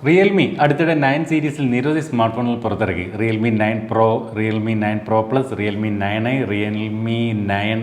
Realme അടുത്തിടെ 9 സീരീസിൽ നിരവധി സ്മാർട്ട് ഫോണുകൾ പുറത്തിറക്കി. Realme 9 pro, Realme 9 pro plus, Realme 9i, Realme 9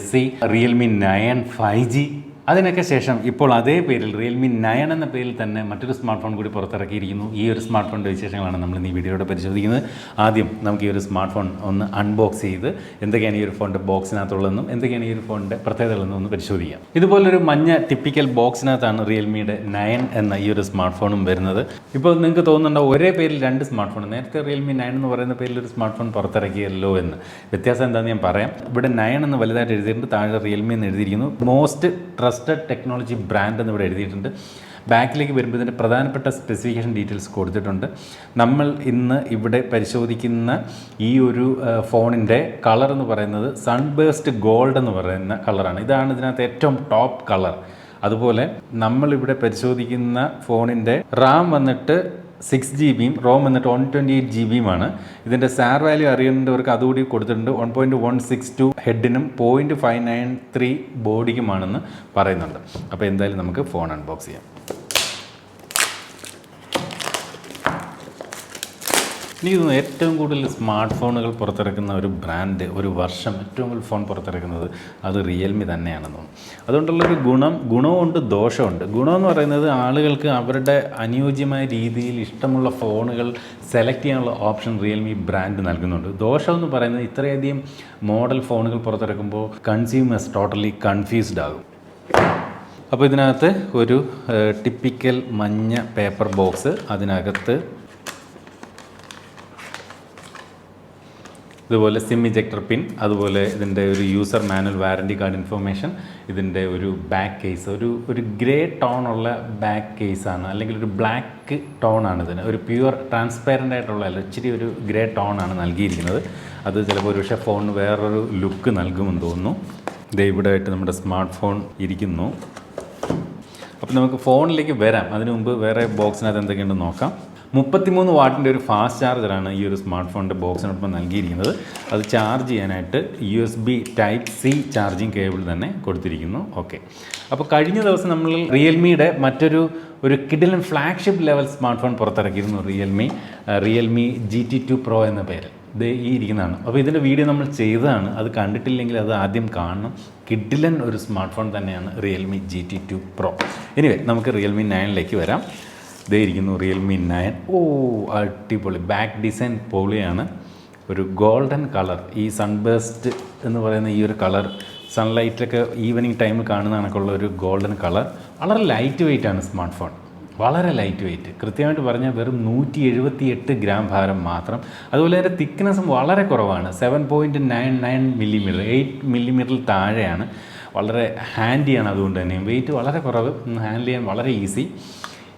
SE, Realme 9 5G. അതിനൊക്കെ ശേഷം ഇപ്പോൾ അതേ പേരിൽ റിയൽമി 9 എന്ന പേരിൽ തന്നെ മറ്റൊരു സ്മാർട്ട് ഫോൺ കൂടി പുറത്തിറക്കിയിരിക്കുന്നു. ഈ ഒരു സ്മാർട്ട് ഫോണിൻ്റെ വിശേഷങ്ങളാണ് നമ്മൾ ഈ വീഡിയോയുടെ പരിശോധിക്കുന്നത്. ആദ്യം നമുക്ക് ഈ ഒരു സ്മാർട്ട് ഫോൺ ഒന്ന് അൺബോക്സ് ചെയ്ത് എന്തൊക്കെയാണ് ഈ ഒരു ഫോണിൻ്റെ ബോക്സിനകത്തുള്ളതെന്നും എന്തൊക്കെയാണ് ഈ ഒരു ഫോണിൻ്റെ പ്രത്യേകതകളെന്നും ഒന്ന് പരിശോധിക്കാം. ഇതുപോലൊരു മഞ്ഞ ടിപ്പിക്കൽ ബോക്സിനകത്താണ് റിയൽമിയുടെ 9 എന്ന ഈ ഒരു സ്മാർട്ട് ഫോണും വരുന്നത്. ഇപ്പോൾ നിങ്ങൾക്ക് തോന്നുന്നുണ്ടോ ഒരേ പേരിൽ രണ്ട് സ്മാർട്ട് ഫോൺ, നേരത്തെ റിയൽമി 9 എന്ന് പറയുന്ന പേരിൽ ഒരു സ്മാർട്ട് ഫോൺ പുറത്തിറക്കിയല്ലോ എന്ന്. വ്യത്യാസം എന്താണെന്ന് ഞാൻ പറയാം. ഇവിടെ 9 എന്ന് വലുതായിട്ട് എഴുതിയിട്ടുണ്ട്, താഴെ റിയൽമി എന്ന് എഴുതിയിരിക്കുന്നു. മോസ്റ്റ് ട്രസ്റ്റഡ് ടെക്നോളജി ബ്രാൻഡ് എന്ന് ഇവിടെ എഴുതിയിട്ടുണ്ട്. ബാക്കിലേക്ക് വരുമ്പോൾ ഇതിൻ്റെ പ്രധാനപ്പെട്ട സ്പെസിഫിക്കേഷൻ ഡീറ്റെയിൽസ് കൊടുത്തിട്ടുണ്ട്. നമ്മൾ ഇന്ന് ഇവിടെ പരിശോധിക്കുന്ന ഈ ഒരു ഫോണിൻ്റെ കളർ എന്ന് പറയുന്നത് സൺബേസ്റ്റ് ഗോൾഡ് എന്ന് പറയുന്ന കളറാണ്. ഇതാണ് ഇതിനകത്ത് ഏറ്റവും ടോപ്പ് കളർ. അതുപോലെ നമ്മളിവിടെ പരിശോധിക്കുന്ന ഫോണിൻ്റെ റാം വന്നിട്ട് 6GB, റോം വന്നിട്ട് 128GB. ഇതിൻ്റെ സാർ വാല്യൂ അറിയേണ്ടവർക്ക് അതുകൂടി കൊടുത്തിട്ടുണ്ട്. 1.162 ഹെഡിനും 0.593 ബോഡിക്കുമാണെന്ന് പറയുന്നുണ്ട്. അപ്പോൾ എന്തായാലും നമുക്ക് ഫോൺ അൺബോക്സ് ചെയ്യാം. എനിക്ക് തോന്നുന്നു ഏറ്റവും കൂടുതൽ സ്മാർട്ട് ഫോണുകൾ പുറത്തിറക്കുന്ന ഒരു ബ്രാൻഡ്, ഒരു വർഷം ഏറ്റവും കൂടുതൽ ഫോൺ പുറത്തിറക്കുന്നത് അത് റിയൽമി തന്നെയാണെന്ന് തോന്നുന്നു. അതുകൊണ്ടുള്ളൊരു ഗുണമുണ്ട്, ദോഷമുണ്ട്. ഗുണമെന്ന് പറയുന്നത് ആളുകൾക്ക് അവരുടെ അനുയോജ്യമായ രീതിയിൽ ഇഷ്ടമുള്ള ഫോണുകൾ സെലക്ട് ചെയ്യാനുള്ള ഓപ്ഷൻ റിയൽമി ബ്രാൻഡ് നൽകുന്നുണ്ട്. ദോഷമെന്ന് പറയുന്നത് ഇത്രയധികം മോഡൽ ഫോണുകൾ പുറത്തിറക്കുമ്പോൾ കൺസ്യൂമേഴ്സ് ടോട്ടലി കൺഫ്യൂസ്ഡ് ആകും. അപ്പോൾ ഇതിനകത്ത് ഒരു ടിപ്പിക്കൽ മഞ്ഞ പേപ്പർ ബോക്സ്, അതിനകത്ത് ഇതുപോലെ സിം ഇജക്ടർ പിൻ, അതുപോലെ ഇതിൻ്റെ ഒരു user manual, warranty card information, ഇതിൻ്റെ ഒരു ബാക്ക് കേസ്, ഒരു ഗ്രേ ടോണുള്ള ബാക്ക് കേസാണ്, അല്ലെങ്കിൽ ഒരു ബ്ലാക്ക് ടോണാണ് ഇതിന്. ഒരു പ്യുവർ ട്രാൻസ്പാരൻ്റ് ആയിട്ടുള്ള ഇച്ചിരി ഒരു ഗ്രേ ടോണാണ് നൽകിയിരിക്കുന്നത്. അത് ചിലപ്പോൾ ഒരു പക്ഷേ ഫോണിന് വേറൊരു ലുക്ക് നൽകുമെന്ന് തോന്നുന്നു. ഇത് ഇവിടെ ആയിട്ട് നമ്മുടെ സ്മാർട്ട് ഫോൺ ഇരിക്കുന്നു. അപ്പോൾ നമുക്ക് ഫോണിലേക്ക് വരാം. അതിനു മുമ്പ് വേറെ ബോക്സിനകത്ത് എന്തൊക്കെയുണ്ടെന്ന് നോക്കാം. 33 വാട്ടിൻ്റെ ഒരു ഫാസ്റ്റ് ചാർജറാണ് ഈ ഒരു സ്മാർട്ട് ഫോണിൻ്റെ ബോക്സിനൊപ്പം നൽകിയിരിക്കുന്നത്. അത് ചാർജ് ചെയ്യാനായിട്ട് USB Type-C ചാർജിങ് കേബിൾ തന്നെ കൊടുത്തിരിക്കുന്നു. ഓക്കെ, അപ്പോൾ കഴിഞ്ഞ ദിവസം നമ്മൾ റിയൽമിയുടെ മറ്റൊരു കിഡിലൻ ഫ്ലാഗ്ഷിപ്പ് ലെവൽ സ്മാർട്ട് ഫോൺ പുറത്തിറക്കിയിരുന്നു. റിയൽമി GT2 Pro എന്ന പേര്. ഇത് ഈ ഇരിക്കുന്നതാണ്. അപ്പോൾ ഇതിൻ്റെ വീഡിയോ നമ്മൾ ചെയ്തതാണ്. അത് കണ്ടിട്ടില്ലെങ്കിൽ അത് ആദ്യം കാണണം. കിഡിലൻ ഒരു സ്മാർട്ട് ഫോൺ തന്നെയാണ് റിയൽമി GT2 Pro. എനിവേ നമുക്ക് റിയൽമി 9ലേക്ക് വരാം. ഇതേ ഇരിക്കുന്നു റിയൽമി 9. അടിപൊളി ബാക്ക് ഡിസൈൻ, പൊളിയാണ്. ഒരു ഗോൾഡൻ കളർ, ഈ സൺബേസ്റ്റ് എന്ന് പറയുന്ന ഈ ഒരു കളർ, സൺലൈറ്റൊക്കെ ഈവനിങ് ടൈമിൽ കാണുന്ന കണക്കുള്ള ഒരു ഗോൾഡൻ കളർ. വളരെ ലൈറ്റ് വെയിറ്റ് ആണ് സ്മാർട്ട് ഫോൺ, വളരെ ലൈറ്റ് വെയിറ്റ്. കൃത്യമായിട്ട് പറഞ്ഞാൽ വെറും 178 ഗ്രാം ഭാരം മാത്രം. അതുപോലെ അതിൻ്റെ തിക്നെസ്സും വളരെ കുറവാണ്. 7.99 മില്ലിമീറ്റർ, 8 മില്ലിമീറ്ററിൽ താഴെയാണ്. വളരെ ഹാൻഡിയാണ്. അതുകൊണ്ട് തന്നെ വെയിറ്റ് വളരെ കുറവ്, ഹാൻഡിൽ ചെയ്യാൻ വളരെ ഈസി.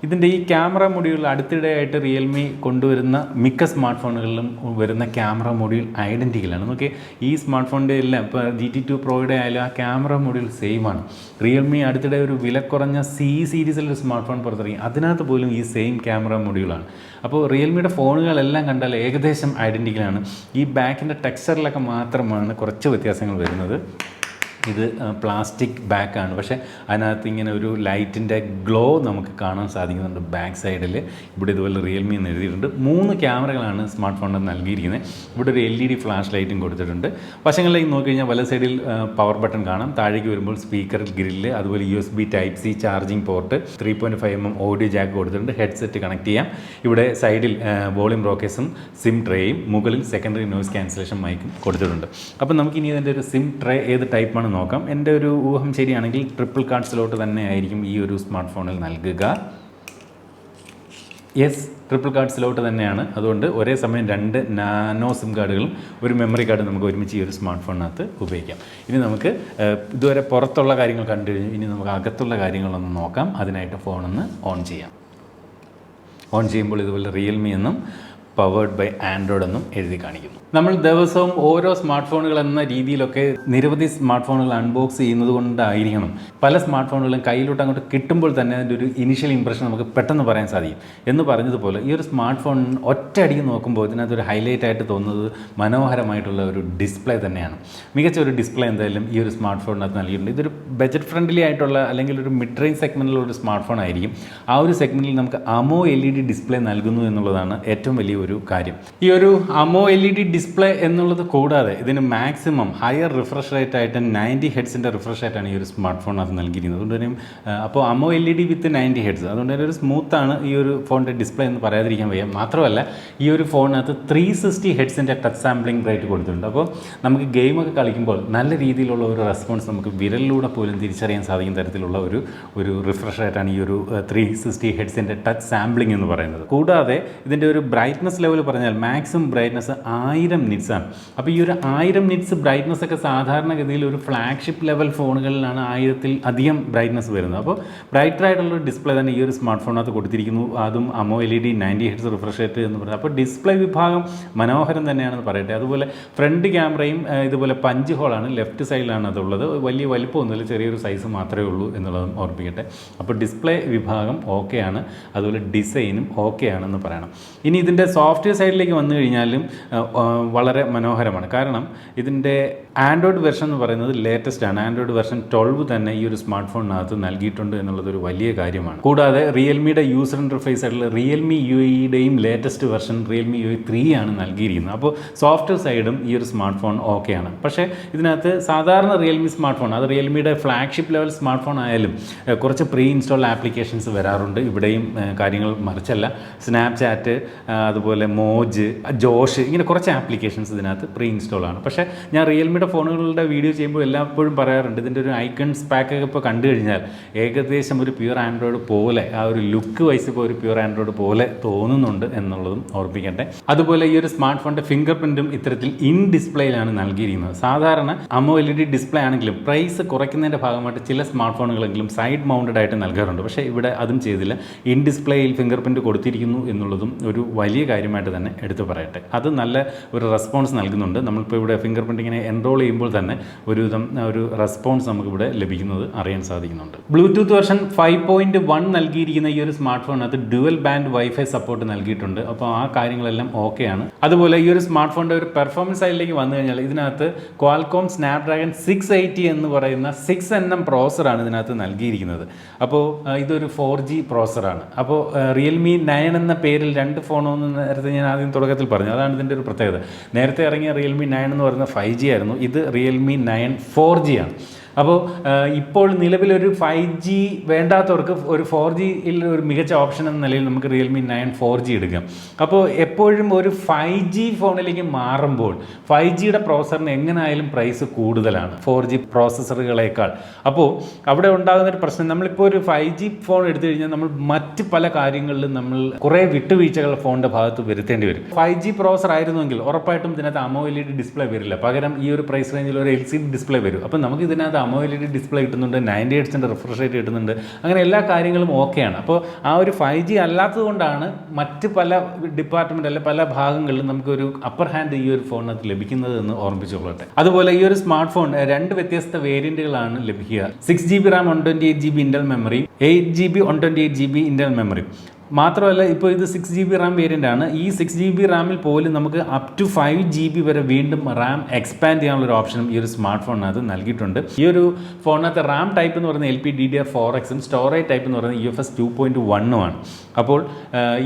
ഇതിൻ്റെ ഈ ക്യാമറ മൊഡ്യൂൾ അടുത്തിടെയായിട്ട് റിയൽമി കൊണ്ടുവരുന്ന മിക്ക സ്മാർട്ട് ഫോണുകളിലും വരുന്ന ക്യാമറ മൊഡ്യൂൾ ഐഡൻറ്റിക്കലാണ്. നോക്കി, ഈ സ്മാർട്ട് ഫോണിൻ്റെ എല്ലാം ഇപ്പോൾ GT2 Proയുടെ ആയാലും ആ ക്യാമറ മൊഡ്യൂൾ സെയിമാണ്. റിയൽമി അടുത്തിടെ ഒരു വില കുറഞ്ഞ സീരീസിലൊരു സ്മാർട്ട് ഫോൺ പുറത്തിറങ്ങി, അതിനകത്ത് പോലും ഈ സെയിം ക്യാമറ മൊഡ്യൂളാണ്. അപ്പോൾ റിയൽമിയുടെ ഫോണുകളെല്ലാം കണ്ടാൽ ഏകദേശം ഐഡൻറ്റിക്കലാണ്. ഈ ബാക്കിൻ്റെ ടെക്സ്ചറിലൊക്കെ മാത്രമാണ് കുറച്ച് വ്യത്യാസങ്ങൾ വരുന്നത്. ഇത് പ്ലാസ്റ്റിക് ബാക്കാണ്, പക്ഷേ അതിനകത്ത് ഇങ്ങനെ ഒരു ലൈറ്റിൻ്റെ ഗ്ലോ നമുക്ക് കാണാൻ സാധിക്കുന്നുണ്ട് ബാക്ക് സൈഡിൽ. ഇവിടെ ഇതുപോലെ റിയൽമി എന്ന് എഴുതിയിട്ടുണ്ട്. 3 ക്യാമറകളാണ് സ്മാർട്ട് ഫോണിൽ നൽകിയിരിക്കുന്നത്. ഇവിടെ ഒരു LED ഫ്ലാഷ് ലൈറ്റും കൊടുത്തിട്ടുണ്ട്. വശങ്ങളിലേക്ക് നോക്കിക്കഴിഞ്ഞാൽ വല സൈഡിൽ പവർ ബട്ടൺ കാണാം. താഴേക്ക് വരുമ്പോൾ സ്പീക്കർ ഗ്രില്ല്, അതുപോലെ USB Type-C charging port, 3.5mm audio Jack കൊടുത്തിട്ടുണ്ട്. ഹെഡ്സെറ്റ് കണക്ട് ചെയ്യാം. ഇവിടെ സൈഡിൽ വോളിയം റോക്കേഴ്സും സിം ട്രേയും, മുകളിൽ സെക്കൻഡറി നോയ്സ് ക്യാൻസലേഷൻ മൈക്കും കൊടുത്തിട്ടുണ്ട്. അപ്പോൾ നമുക്കിനി ഇതിൻ്റെ ഒരു സിം ട്രേ ഏത് ടൈപ്പാണ് നോക്കാം. എൻ്റെ ഒരു ഊഹം ശരിയാണെങ്കിൽ ട്രിപ്പിൾ കാർഡ് സ്ലോട്ട് തന്നെ ആയിരിക്കും ഈ ഒരു സ്മാർട്ട് ഫോണിൽ നൽകുക. യെസ്, ട്രിപ്പിൾ കാർഡ് സ്ലോട്ട് തന്നെയാണ്. അതുകൊണ്ട് ഒരേ സമയം 2 നാനോ സിം കാർഡുകളും ഒരു മെമ്മറി കാർഡ് നമുക്ക് ഒരുമിച്ച് ഈ ഒരു സ്മാർട്ട് ഫോണിനകത്ത് ഉപയോഗിക്കാം. ഇനി നമുക്ക് ഇതുവരെ പുറത്തുള്ള കാര്യങ്ങൾ കണ്ടു കഴിഞ്ഞു. ഇനി നമുക്ക് അകത്തുള്ള കാര്യങ്ങളൊന്ന് നോക്കാം. അതിനായിട്ട് ഫോണൊന്ന് ഓൺ ചെയ്യാം. ഓൺ ചെയ്യുമ്പോൾ ഇതുപോലെ റിയൽമി എന്നും പവേർഡ് ബൈ ആൻഡ്രോയിഡ് എന്നും എഴുതി കാണിക്കുന്നു. നമ്മൾ ദിവസവും ഓരോ സ്മാർട്ട് ഫോണുകൾ എന്ന രീതിയിലൊക്കെ നിരവധി സ്മാർട്ട് ഫോണുകൾ അൺബോക്സ് ചെയ്യുന്നത് കൊണ്ടായിരിക്കണം പല സ്മാർട്ട് ഫോണുകളും കയ്യിലോട്ട് അങ്ങോട്ട് കിട്ടുമ്പോൾ തന്നെ അതിൻ്റെ ഒരു ഇനിഷ്യൽ ഇംപ്രഷൻ നമുക്ക് പെട്ടെന്ന് പറയാൻ സാധിക്കും. എന്ന് പറഞ്ഞതുപോലെ ഈ ഒരു സ്മാർട്ട് ഫോൺ ഒറ്റയടിക്ക് നോക്കുമ്പോൾ ഇതിനകത്തൊരു ഹൈലൈറ്റ് ആയിട്ട് തോന്നുന്നത് മനോഹരമായിട്ടുള്ള ഒരു ഡിസ്പ്ലേ തന്നെയാണ്. മികച്ച ഒരു ഡിസ്പ്ലേ എന്തായാലും ഈ ഒരു സ്മാർട്ട് ഫോണിനകത്ത് നൽകിയിട്ടുണ്ട്. ഇതൊരു ബജറ്റ് ഫ്രണ്ട്ലി ആയിട്ടുള്ള അല്ലെങ്കിൽ ഒരു മിഡ് റേഞ്ച് സെഗ്മെൻറ്റിലുള്ള ഒരു സ്മാർട്ട് ഫോൺ ആയിരിക്കും. ആ ഒരു സെഗ്മെൻറ്റിൽ നമുക്ക് അമോ LED ഡിസ്പ്ലേ നൽകുന്നു എന്നുള്ളതാണ് ഏറ്റവും വലിയ ഒരു കാര്യം. ഈ ഒരു അമോ LED ഡിസ്പ്ലേ എന്നുള്ളത് കൂടാതെ ഇതിന് മാക്സിമം ഹയർ റിഫ്രഷ് റേറ്റ് ആയിട്ട് 90 ഹെഡ്സിൻ്റെ റിഫ്രഷ് റേറ്റാണ് ഈ ഒരു സ്മാർട്ട് ഫോണിനകത്ത് നൽകിയിരിക്കുന്നത്. അതുകൊണ്ട് തന്നെ അപ്പോൾ അമോ LED വിത്ത് 90 ഹെഡ്സ്, അതുകൊണ്ട് തന്നെ ഒരു സ്മൂത്താണ് ഈ ഒരു ഫോണിൻ്റെ ഡിസ്പ്ലേ എന്ന് പറയാതിരിക്കാൻ വയ്യ. മാത്രമല്ല ഈ ഒരു ഫോണിനകത്ത് 360 ഹെഡ്സിൻ്റെ ടച്ച് സാമ്പിളിംഗ് റേറ്റ് കൊടുത്തിട്ടുണ്ട്. അപ്പോൾ നമുക്ക് ഗെയിമൊക്കെ കളിക്കുമ്പോൾ നല്ല രീതിയിലുള്ള ഒരു റെസ്പോൺസ് നമുക്ക് വിരലിലൂടെ പോലും തിരിച്ചറിയാൻ സാധിക്കുന്ന തരത്തിലുള്ള ഒരു റിഫ്രഷ് റേറ്റാണ് ഈ ഒരു 360 ഹെഡ്സിൻ്റെ ടച്ച് സാമ്പിളിംഗ് എന്ന് പറയുന്നത്. കൂടാതെ ഇതിൻ്റെ ഒരു ബ്രൈറ്റ്നസ് ലെവൽ പറഞ്ഞാൽ മാക്സിമം ബ്രൈറ്റ്നസ് 1000 നിറ്റ്സ് ആണ്. അപ്പോൾ ഈ ഒരു 1000 നിറ്റ്സ് ബ്രൈറ്റ്നസ് ഒക്കെ സാധാരണഗതിയിൽ ഒരു ഫ്ലാഗ്ഷിപ്പ് ലെവൽ ഫോണുകളിലാണ് 1000-ൽ അധികം ബ്രൈറ്റ്നസ് വരുന്നത്. അപ്പോൾ ബ്രൈറ്റർ ആയിട്ടുള്ള ഡിസ്പ്ലേ തന്നെ ഈ ഒരു സ്മാർട്ട് ഫോണിനകത്ത് കൊടുത്തിരിക്കുന്നു. അതും അമോ LED 90 ഹെഡ്സ് റിഫ്രഷ് റേറ്റ് എന്ന് പറയുന്നത്. അപ്പോൾ ഡിസ്പ്ലേ വിഭാഗം മനോഹരം തന്നെയാണെന്ന് പറയട്ടെ. അതുപോലെ ഫ്രണ്ട് ക്യാമറയും ഇതുപോലെ പഞ്ച് ഹോളാണ്, ലെഫ്റ്റ് സൈഡിലാണ് അതുള്ളത്. വലിയ വലിപ്പമൊന്നുമില്ല, ചെറിയൊരു സൈസ് മാത്രമേ ഉള്ളൂ എന്നുള്ളതും ഓർപ്പിക്കട്ടെ. അപ്പോൾ ഡിസ്പ്ലേ വിഭാഗം ഓക്കെയാണ്, അതുപോലെ ഡിസൈനും ഓക്കെ ആണെന്ന് പറയണം. ഇനി ഇതിൻ്റെ സോഫ്റ്റ്വെയർ സൈഡിലേക്ക് വന്നു കഴിഞ്ഞാലും വളരെ മനോഹരമാണ്. കാരണം ഇതിൻ്റെ ആൻഡ്രോയിഡ് വെർഷൻ എന്ന് പറയുന്നത് ലേറ്റസ്റ്റ് ആണ്. ആൻഡ്രോയിഡ് വെർഷൻ 12 തന്നെ ഈ ഒരു സ്മാർട്ട് ഫോണിനകത്ത് നൽകിയിട്ടുണ്ട് എന്നുള്ളതൊരു വലിയ കാര്യമാണ്. കൂടാതെ റിയൽമിയുടെ യൂസർ ഇൻ്റർഫേസ് ആയിട്ടുള്ള റിയൽമി UIയുടെയും ലേറ്റസ്റ്റ് വെർഷൻ റിയൽമി UI 3 ആണ് നൽകിയിരിക്കുന്നത്. അപ്പോൾ സോഫ്റ്റ്വെയർ സൈഡും ഈ ഒരു സ്മാർട്ട് ഫോൺ ഓക്കെയാണ്. പക്ഷേ ഇതിനകത്ത് സാധാരണ റിയൽമി സ്മാർട്ട് ഫോൺ, അത് റിയൽമിയുടെ ഫ്ലാഗ്ഷിപ്പ് ലെവൽ സ്മാർട്ട് ഫോൺ ആയാലും കുറച്ച് പ്രീ ഇൻസ്റ്റാൾ ആപ്ലിക്കേഷൻസ് വരാറുണ്ട്. ഇവിടെയും കാര്യങ്ങൾ മറിച്ചല്ല. സ്നാപ്ചാറ്റ്, അതുപോലെ മോജ്, ജോഷ്, ഇങ്ങനെ കുറച്ച് ആപ്ലിക്കേഷൻസ് ഇതിനകത്ത് പ്രീ ഇൻസ്റ്റാൾ ആണ്. പക്ഷേ ഞാൻ റിയൽമിയുടെ ഫോണുകളുടെ വീഡിയോ ചെയ്യുമ്പോൾ എല്ലായ്പ്പോഴും പറയാറുണ്ട്, ഇതിൻ്റെ ഒരു ഐക്കൺസ് പാക്കൊക്കെ ഇപ്പോൾ കണ്ടു കഴിഞ്ഞാൽ ഏകദേശം ഒരു പ്യുവർ ആൻഡ്രോയിഡ് പോലെ, ആ ഒരു ലുക്ക് വൈസ് ഇപ്പോൾ ഒരു പ്യുവർ ആൻഡ്രോയിഡ് പോലെ തോന്നുന്നുണ്ട് എന്നുള്ളതും ഓർപ്പിക്കട്ടെ. അതുപോലെ ഈ ഒരു സ്മാർട്ട് ഫോണിൻ്റെ ഫിംഗർ പ്രിൻറ്റും ഇത്തരത്തിൽ ഇൻ ഡിസ്പ്ലേയിലാണ് നൽകിയിരിക്കുന്നത്. സാധാരണ അമോ LED ഡിസ്പ്ലേ ആണെങ്കിലും പ്രൈസ് കുറയ്ക്കുന്നതിൻ്റെ ഭാഗമായിട്ട് ചില സ്മാർട്ട് ഫോണുകളെങ്കിലും സൈഡ് മൗണ്ടഡ് ആയിട്ട് നൽകാറുണ്ട്. പക്ഷേ ഇവിടെ അതും ചെയ്തില്ല. ഇൻ ഡിസ്പ്ലേയിൽ ഫിംഗർ പ്രിൻറ്റ് കൊടുത്തിരിക്കുന്നു എന്നുള്ളതും ഒരു വലിയ കാര്യമായിട്ട് തന്നെ എടുത്തു പറയട്ടെ. അത് നല്ല ഒരു റെസ്പോൺസ് നൽകുന്നുണ്ട്. നമ്മളിപ്പോൾ ഇവിടെ ഫിംഗർ പ്രിൻറ്റ് ഇങ്ങനെ എൻറോൾ ചെയ്യുമ്പോൾ തന്നെ ഒരുവിധം ഒരു റെസ്പോൺസ് നമുക്കിവിടെ ലഭിക്കുന്നത് അറിയാൻ സാധിക്കുന്നുണ്ട്. ബ്ലൂടൂത്ത് വെർഷൻ 5.1 നൽകിയിരിക്കുന്ന ഈ ഒരു സ്മാർട്ട് ഫോണിനകത്ത് ഡ്യുവൽ ബാൻഡ് വൈഫൈ സപ്പോർട്ട് നൽകിയിട്ടുണ്ട്. അപ്പോൾ ആ കാര്യങ്ങളെല്ലാം ഓക്കെയാണ്. അതുപോലെ ഈ ഒരു സ്മാർട്ട് ഫോണിൻ്റെ ഒരു പെർഫോമൻസ് സൈഡിലേക്ക് വന്നു കഴിഞ്ഞാൽ ഇതിനകത്ത് ക്വാൽകോം സ്നാപ്ഡ്രാഗൺ 680 എന്ന് പറയുന്ന 6nm പ്രോസറാണ് ഇതിനകത്ത് നൽകിയിരിക്കുന്നത്. അപ്പോൾ ഇതൊരു 4G പ്രോസറാണ്. അപ്പോൾ റിയൽമി 9 എന്ന പേരിൽ രണ്ട് ഫോണൊന്നും നേരത്തെ ഞാൻ ആദ്യം തുടക്കത്തിൽ പറഞ്ഞു, അതാണ് ഇതിൻ്റെ ഒരു പ്രത്യേകത. നേരത്തെ ഇറങ്ങിയ റിയൽമി 9 എന്ന് പറയുന്നത് 5G ആയിരുന്നു. ഇത് റിയൽമി 9 4G ആണ്. അപ്പോൾ ഇപ്പോൾ നിലവിലൊരു 5G വേണ്ടാത്തവർക്ക് ഒരു 4Gയിൽ ഒരു മികച്ച ഓപ്ഷൻ എന്ന നിലയിൽ നമുക്ക് റിയൽമി 9 4G എടുക്കാം. അപ്പോൾ എപ്പോഴും ഒരു 5G ഫോണിലേക്ക് മാറുമ്പോൾ 5Gയുടെ പ്രോസറിന് എങ്ങനെയായാലും പ്രൈസ് കൂടുതലാണ് 4G പ്രോസസ്സറുകളേക്കാൾ. അപ്പോൾ അവിടെ ഉണ്ടാകുന്നൊരു പ്രശ്നം, നമ്മളിപ്പോൾ ഒരു 5G ഫോൺ എടുത്തു കഴിഞ്ഞാൽ നമ്മൾ മറ്റ് പല കാര്യങ്ങളിലും നമ്മൾ കുറേ വിട്ടുവീഴ്ചകൾ ഫോണിൻ്റെ ഭാഗത്ത് വരുത്തേണ്ടി വരും. 5G പ്രോസർ ആയിരുന്നെങ്കിൽ ഉറപ്പായിട്ടും ഇതിനകത്ത് അമോ LED ഡിസ്പ്ലേ വരില്ല. പകരം ഈ ഒരു പ്രൈസ് റേഞ്ചിൽ ഒരു LCD ഡിസ്പ്ലേ വരും. അപ്പോൾ നമുക്ക് ഇതിനകത്ത് അമോ LED ഡിസ്പ്ലേ കിട്ടുന്നുണ്ട്, 90 ഹെഡ്സിൻ്റെ റിഫ്രഷ് റേറ്റ് കിട്ടുന്നുണ്ട്, അങ്ങനെ എല്ലാ കാര്യങ്ങളും ഓക്കെയാണ്. അപ്പോൾ ആ ഒരു 5G അല്ലാത്തത് കൊണ്ടാണ് മറ്റ് പല ഡിപ്പാർട്ട്മെൻറ്റ് അല്ലെ പല ഭാഗങ്ങളിലും നമുക്കൊരു അപ്പർ ഹാൻഡ് ഈ ഒരു ഫോണിനകത്ത് ലഭിക്കുന്നത് എന്ന് ഓർമ്മിച്ചുകൊള്ളട്ടെ. അതുപോലെ ഈ ഒരു സ്മാർട്ട് ഫോൺ 2 വ്യത്യസ്ത വേരിയൻറ്റുകളാണ് ലഭിക്കുക. 6GB RAM 128GB Intel memory, 8GB 128GB Intel memory. മാത്രമല്ല ഇപ്പോൾ ഇത് 6GB RAM വേരിയൻ്റ് ആണ്. ഈ 6GB റാമിൽ പോലും നമുക്ക് അപ് ടു 5GB വരെ വീണ്ടും റാം എക്സ്പാൻഡ് ചെയ്യാനുള്ള ഒരു ഓപ്ഷനും ഈ ഒരു സ്മാർട്ട് ഫോണിനകത്ത് നൽകിയിട്ടുണ്ട്. ഈ ഒരു ഫോണിനകത്ത് റാം ടൈപ്പ് എന്ന് പറയുന്നത് LPDDR4X സ്റ്റോറേജ് ടൈപ്പ് എന്ന് പറയുന്നത് UFS 2.1 ആണ്. അപ്പോൾ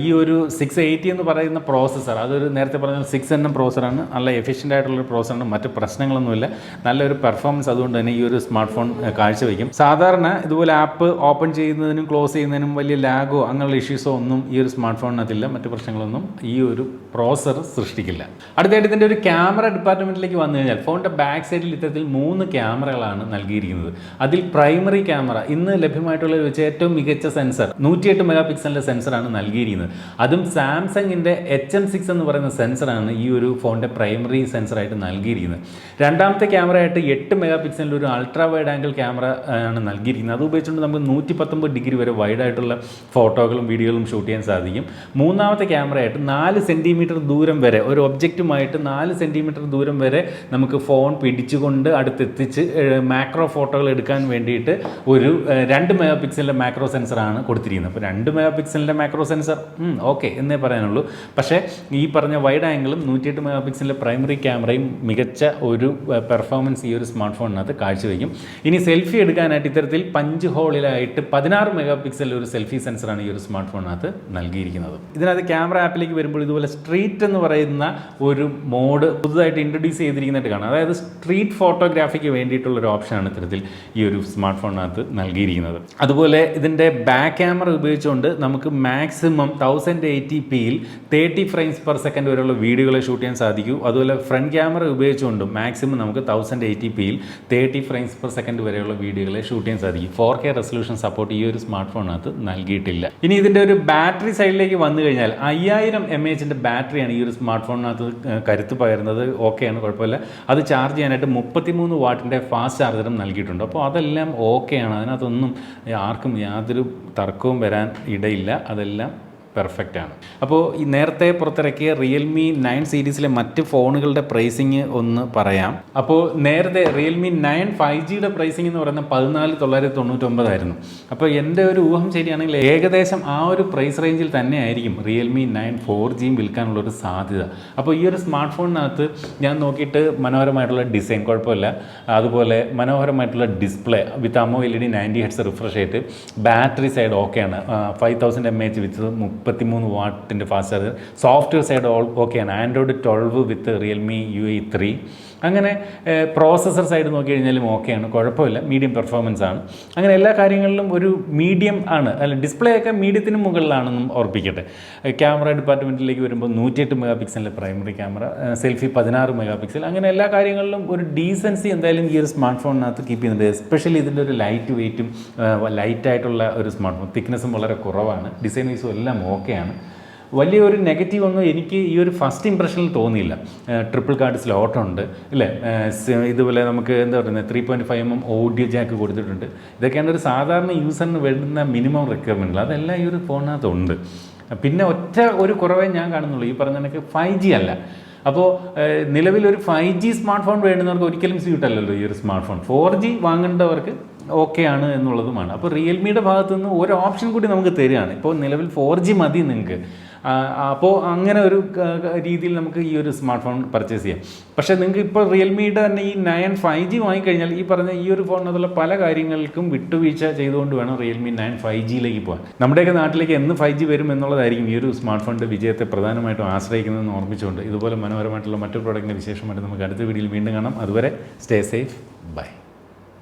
ഈ ഒരു 680 എന്ന് പറയുന്ന പ്രോസസ്സർ, അതൊരു നേരത്തെ പറഞ്ഞ 6nm പ്രോസറാണ്. നല്ല എഫിഷ്യൻ്റ് ആയിട്ടുള്ളൊരു പ്രോസറാണ്, മറ്റ് പ്രശ്നങ്ങളൊന്നുമില്ല, നല്ലൊരു പെർഫോമൻസ് അതുകൊണ്ട് തന്നെ ഈ ഒരു സ്മാർട്ട് ഫോൺ കാഴ്ചവെക്കും. സാധാരണ ഇതുപോലെ ആപ്പ് ഓപ്പൺ ചെയ്യുന്നതിനും ക്ലോസ് ചെയ്യുന്നതിനും വലിയ ലാഗോ അങ്ങനെയുള്ള ഇഷ്യൂസോ ഒന്നും ഈ ഒരു സ്മാർട്ട് ഫോണിനകത്തില്ല. മറ്റു പ്രശ്നങ്ങളൊന്നും ഈ ഒരു പ്രോസർ സൃഷ്ടിക്കില്ല. അടുത്തായിട്ട് ഇതിൻ്റെ ഒരു ക്യാമറ ഡിപ്പാർട്ട്മെൻറ്റിലേക്ക് വന്നു കഴിഞ്ഞാൽ ഫോണിൻ്റെ ബാക്ക് സൈഡിൽ ഇത്തരത്തിൽ 3 ക്യാമറകളാണ് നൽകിയിരിക്കുന്നത്. അതിൽ പ്രൈമറി ക്യാമറ ഇന്ന് ലഭ്യമായിട്ടുള്ള വെച്ച് ഏറ്റവും മികച്ച സെൻസർ 108 മെഗാ പിക്സലിൻ്റെ സെൻസറാണ് നൽകിയിരിക്കുന്നത്. അതും സാംസങ്ങിൻ്റെ HM6 എന്ന് പറയുന്ന സെൻസറാണ് ഈ ഒരു ഫോണിൻ്റെ പ്രൈമറി സെൻസറായിട്ട് നൽകിയിരിക്കുന്നത്. രണ്ടാമത്തെ ക്യാമറയായിട്ട് 8 മെഗാ പിക്സലിൻ്റെ ഒരു അൾട്രാ വൈഡ് ആംഗിൾ ക്യാമറ ആണ് നൽകിയിരിക്കുന്നത്. അത് ഉപയോഗിച്ചുകൊണ്ട് നമുക്ക് 119 ഡിഗ്രി വരെ വൈഡായിട്ടുള്ള ഫോട്ടോകളും വീഡിയോകളും വീഡിയോകളും ഷൂട്ട് ചെയ്യാൻ സാധിക്കും. മൂന്നാമത്തെ ക്യാമറയായിട്ട് 4 സെൻറ്റിമീറ്റർ ദൂരം വരെ ഒരു ഒബ്ജക്റ്റുമായിട്ട് 4 സെൻറ്റിമീറ്റർ ദൂരം വരെ നമുക്ക് ഫോൺ പിടിച്ചുകൊണ്ട് അടുത്തെത്തിച്ച് മാക്രോ ഫോട്ടോകൾ എടുക്കാൻ വേണ്ടിയിട്ട് ഒരു 2 മെഗാ പിക്സലിൻ്റെ മാക്രോ സെൻസറാണ് കൊടുത്തിരിക്കുന്നത്. അപ്പോൾ 2 മെഗാ പിക്സലിൻ്റെ മാക്രോ സെൻസർ ഓക്കെ എന്നേ പറയാനുള്ളൂ. പക്ഷേ ഈ പറഞ്ഞ വൈഡ് ആംഗിളും 108 മെഗാ പിക്സലിൻ്റെ പ്രൈമറി ക്യാമറയും മികച്ച ഒരു പെർഫോമൻസ് ഈ ഒരു സ്മാർട്ട് ഫോണിനകത്ത് കാഴ്ചവെക്കും. ഇനി സെൽഫി എടുക്കാനായിട്ട് ഇത്തരത്തിൽ പഞ്ച് ഹോളിലായിട്ട് 16 മെഗാ പിക്സലിൽ ഒരു സെൽഫി സെൻസറാണ് ഈ ഒരു സ്മാർട്ട് ഫോണിനകത്ത് നൽകിയിരിക്കുന്നത്. ഇതിനകത്ത് ക്യാമറ ആപ്പിലേക്ക് വരുമ്പോൾ ഇതുപോലെ സ്ട്രീറ്റ് എന്ന് പറയുന്ന ഒരു മോഡ് പുതുതായിട്ട് ഇൻട്രൊഡ്യൂസ് ചെയ്തിരിക്കുന്നതായിട്ട് കാണാം. അതായത് സ്ട്രീറ്റ് ഫോട്ടോഗ്രാഫിക്ക് വേണ്ടിയിട്ടുള്ള ഒരു ഓപ്ഷനാണ് ഇത്തരത്തിൽ ഈ ഒരു സ്മാർട്ട് ഫോണിനകത്ത് നൽകിയിരിക്കുന്നത്. അതുപോലെ ഇതിൻ്റെ ബാക്ക് ക്യാമറ ഉപയോഗിച്ചുകൊണ്ട് നമുക്ക് മാക്സിമം 1080pയിൽ 30 frames per second വരെയുള്ള വീഡിയോകളെ ഷൂട്ട് ചെയ്യാൻ സാധിക്കും. അതുപോലെ ഫ്രണ്ട് ക്യാമറ ഉപയോഗിച്ചുകൊണ്ടും മാക്സിമം നമുക്ക് 1080pയിൽ 30 frames per second വരെയുള്ള വീഡിയോകളെ ഷൂട്ട് ചെയ്യാൻ സാധിക്കും. 4K റെസൊല്യൂഷൻ സപ്പോർട്ട് ഈ ഒരു സ്മാർട്ട് ഫോണിനകത്ത് നൽകിയിട്ടില്ല. ഇനി ഇതിൻ്റെ ഒരു ബാറ്ററി സൈഡിലേക്ക് വന്നു കഴിഞ്ഞാൽ 5000 mAh ബാറ്ററിയാണ് ഈ ഒരു സ്മാർട്ട് ഫോണിനകത്ത് കരുത്ത് പകരുന്നത്. ഓക്കെയാണ്, കുഴപ്പമില്ല. അത് ചാർജ് ചെയ്യാനായിട്ട് 33 വാട്ടിൻ്റെ ഫാസ്റ്റ് ചാർജറും നൽകിയിട്ടുണ്ട്. അപ്പോൾ അതെല്ലാം ഓക്കെയാണ്. അതിനകത്തൊന്നും ആർക്കും യാതൊരു തർക്കവും വരാൻ ഇടയില്ല. അതെല്ലാം പെർഫെക്റ്റ് ആണ്. അപ്പോൾ ഈ നേരത്തെ പുറത്തിറക്കിയ റിയൽമി 9 സീരീസിലെ മറ്റ് ഫോണുകളുടെ പ്രൈസിങ് ഒന്ന് പറയാം. അപ്പോൾ നേരത്തെ റിയൽമി 9 5Gയുടെ പ്രൈസിങ് എന്ന് പറയുന്നത് 14,999 ആയിരുന്നു. അപ്പോൾ എൻ്റെ ഒരു ഊഹം ശരിയാണെങ്കിൽ ഏകദേശം ആ ഒരു പ്രൈസ് റേഞ്ചിൽ തന്നെ ആയിരിക്കും റിയൽമി 9 4Gയും വിൽക്കാനുള്ളൊരു സാധ്യത. അപ്പോൾ ഈ ഒരു സ്മാർട്ട് ഫോണിനകത്ത് ഞാൻ നോക്കിയിട്ട് മനോഹരമായിട്ടുള്ള ഡിസൈൻ കുഴപ്പമില്ല, അതുപോലെ മനോഹരമായിട്ടുള്ള ഡിസ്പ്ലേ വിത്ത് AMOLED 90 Hz refresh rate, battery side ഓക്കെയാണ്, 5000 mAh വിത്ത് 33 വാട്ടിൻ്റെ ഫാസ്റ്റ് ചാർജർ, സോഫ്റ്റ്വെയർ സൈഡ് ഓക്കെയാണ്, ആൻഡ്രോയിഡ് 12 വിത്ത് റിയൽമി UI 3. അങ്ങനെ പ്രോസസ്സർ സൈഡ് നോക്കി കഴിഞ്ഞാലും ഓക്കെയാണ്, കുഴപ്പമില്ല, മീഡിയം പെർഫോമൻസ് ആണ്. അങ്ങനെ എല്ലാ കാര്യങ്ങളിലും ഒരു മീഡിയം ആണ്. അല്ല, ഡിസ്പ്ലേ ഒക്കെ മീഡിയത്തിന് മുകളിലാണെന്നും ഓർപ്പിക്കട്ടെ. ക്യാമറ ഡിപ്പാർട്ട്മെൻറ്റിലേക്ക് വരുമ്പോൾ 108 മെഗാ പിക്സലിൻ്റെ primary camera, selfie 16 mega pixel, അങ്ങനെ എല്ലാ കാര്യങ്ങളിലും ഒരു ഡീസൻസി എന്തായാലും ഈ ഒരു സ്മാർട്ട് ഫോണിനകത്ത് കീപ്പ് ചെയ്യുന്നുണ്ട്. എസ്പെഷ്യലി ഇതിൻ്റെ ഒരു ലൈറ്റ് വെയ്റ്റും ലൈറ്റായിട്ടുള്ള ഒരു സ്മാർട്ട് ഫോൺ, തിക്നെസ്സും വളരെ കുറവാണ്, ഡിസൈൻ വൈസും എല്ലാം ഓക്കെയാണ്. വലിയൊരു നെഗറ്റീവ് ഒന്നും എനിക്ക് ഈ ഒരു ഫസ്റ്റ് ഇംപ്രഷനിൽ തോന്നിയില്ല. ട്രിപ്പിൾ കാർഡ് സ്ലോട്ടുണ്ട് ഇല്ലേ, ഇതുപോലെ നമുക്ക് എന്താ പറയുന്നത് 3.5mm ഓഡിയോ ജാക്ക് കൊടുത്തിട്ടുണ്ട്. ഇതൊക്കെയാണ് ഒരു സാധാരണ യൂസറിന് വേണ്ടുന്ന മിനിമം റിക്വയർമെൻറ്റ്. അതെല്ലാം ഈ ഒരു ഫോണിനകത്തുണ്ട്. പിന്നെ ഒരു കുറവേ ഞാൻ കാണുന്നുള്ളൂ, ഈ പറഞ്ഞ കണക്ക് 5G അല്ല. അപ്പോൾ നിലവിലൊരു 5G സ്മാർട്ട് ഫോൺ വേണ്ടുന്നവർക്ക് ഒരിക്കലും സ്യൂട്ടല്ലല്ലോ ഈ ഒരു സ്മാർട്ട് ഫോൺ. 4G വാങ്ങേണ്ടവർക്ക് ഓക്കെ ആണ് എന്നുള്ളതുമാണ്. അപ്പോൾ റിയൽമിയുടെ ഭാഗത്തു നിന്ന് ഒരു ഓപ്ഷൻ കൂടി നമുക്ക് തരികയാണ്. ഇപ്പോൾ നിലവിൽ 4G മതി നിങ്ങൾക്ക്. അപ്പോൾ അങ്ങനെ ഒരു രീതിയിൽ നമുക്ക് ഈ ഒരു സ്മാർട്ട് ഫോൺ പർച്ചേസ് ചെയ്യാം. പക്ഷേ നിങ്ങൾക്ക് ഇപ്പോൾ റിയൽമിയുടെ തന്നെ ഈ 9 5G വാങ്ങിക്കഴിഞ്ഞാൽ ഈ പറഞ്ഞ ഈ ഒരു ഫോണിനകത്തുള്ള പല കാര്യങ്ങൾക്കും വിട്ടുവീഴ്ച ചെയ്തുകൊണ്ട് വേണം റിയൽമി 9 5Gയിലേക്ക് പോകാൻ. നമ്മുടെയൊക്കെ നാട്ടിലേക്ക് എന്ന് 5G വരും എന്നുള്ളതായിരിക്കും ഈ ഒരു സ്മാർട്ട് ഫോണിൻ്റെ വിജയത്തെ പ്രധാനമായിട്ടും ആശ്രയിക്കുന്നതെന്ന് ഓർമ്മിച്ചുകൊണ്ട് ഇതുപോലെ മനോഹരമായിട്ടുള്ള മറ്റൊരു പ്രോഡക്റ്റിൻ്റെ വിശേഷമായിട്ട് നമുക്ക് അടുത്ത വീഡിയോയിൽ വീണ്ടും കാണാം. അതുവരെ സ്റ്റേ സേഫ്, ബൈ.